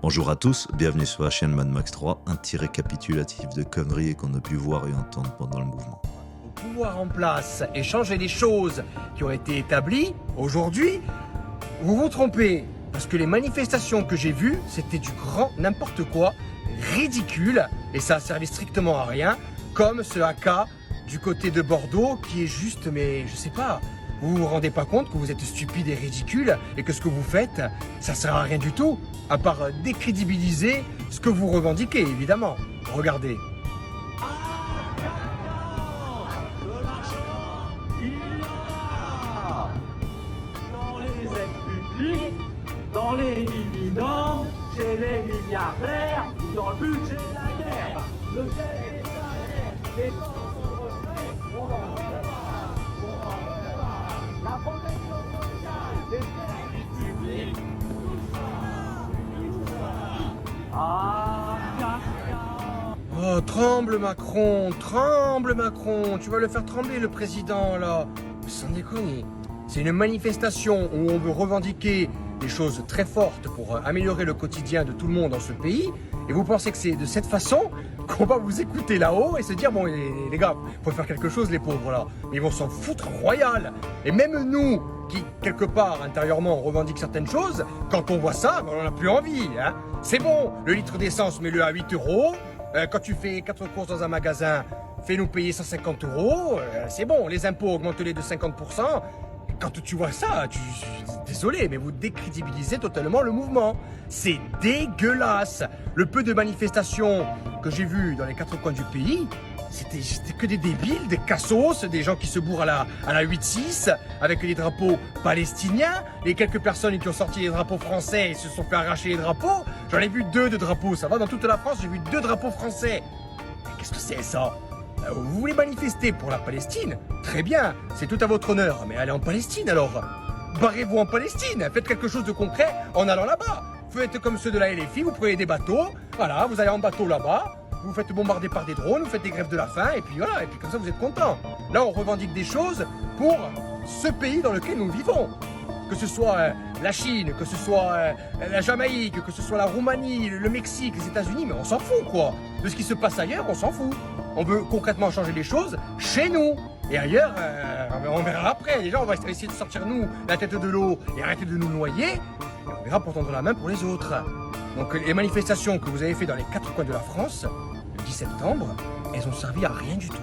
Bonjour à tous, bienvenue sur la chaîne Mad Max 3, un petit récapitulatif de conneries qu'on a pu voir et entendre pendant le mouvement. Au pouvoir en place et changer les choses qui ont été établies, aujourd'hui, vous vous trompez. Parce que les manifestations que j'ai vues, c'était du grand n'importe quoi, ridicule, et ça a servi strictement à rien, comme ce AK du côté de Bordeaux qui est juste, mais je sais pas, vous vous rendez pas compte que vous êtes stupide et ridicule et que ce que vous faites, ça sert à rien du tout, à part décrédibiliser ce que vous revendiquez, évidemment. Regardez. Dans les aides publiques, dans les dividendes, chez les milliardaires, dans le budget de la guerre, le chef des salaires, les banques sont refaits, on en prépare, la protection sociale, les services publics, tout ça. Ah, Oh, tremble Macron, tu vas le faire trembler le président là. Sans déconner. C'est une manifestation où on veut revendiquer des choses très fortes pour améliorer le quotidien de tout le monde dans ce pays. Et vous pensez que c'est de cette façon qu'on va vous écouter là-haut et se dire, bon les gars, faut faire quelque chose les pauvres là. Mais ils vont s'en foutre royal. Et même nous, qui quelque part intérieurement revendiquent certaines choses, quand on voit ça, on n'en a plus envie. Hein. C'est bon, le litre d'essence, mets-le à 8 €. Quand tu fais 4 courses dans un magasin, fais-nous payer 150 €. C'est bon, les impôts, augmente-les de 50%. Quand tu vois ça, désolé, mais vous décrédibilisez totalement le mouvement. C'est dégueulasse. Le peu de manifestations que j'ai vues dans les 4 coins du pays, c'était que des débiles, des cassos, des gens qui se bourrent à la 8-6 avec les drapeaux palestiniens. Les quelques personnes qui ont sorti les drapeaux français et se sont fait arracher les drapeaux. J'en ai vu 2 de drapeaux, ça va, dans toute la France, j'ai vu 2 drapeaux français. Mais qu'est-ce que c'est ça ? Vous voulez manifester pour la Palestine? Très bien, c'est tout à votre honneur, mais allez en Palestine alors. Barrez-vous en Palestine, faites quelque chose de concret en allant là-bas. Faites comme ceux de la LFI, vous prenez des bateaux, voilà, vous allez en bateau là-bas, vous vous faites bombarder par des drones, vous faites des grèves de la faim, et puis voilà, et puis comme ça vous êtes contents. Là on revendique des choses pour ce pays dans lequel nous vivons. Que ce soit la Chine, que ce soit la Jamaïque, que ce soit la Roumanie, le Mexique, les États-Unis, mais on s'en fout quoi. De ce qui se passe ailleurs, on s'en fout. On veut concrètement changer les choses chez nous. Et ailleurs, on verra après. Déjà, on va essayer de sortir nous la tête de l'eau et arrêter de nous noyer. Et on verra pour tendre la main pour les autres. Donc les manifestations que vous avez faites dans les 4 coins de la France, le 10 septembre, elles ont servi à rien du tout.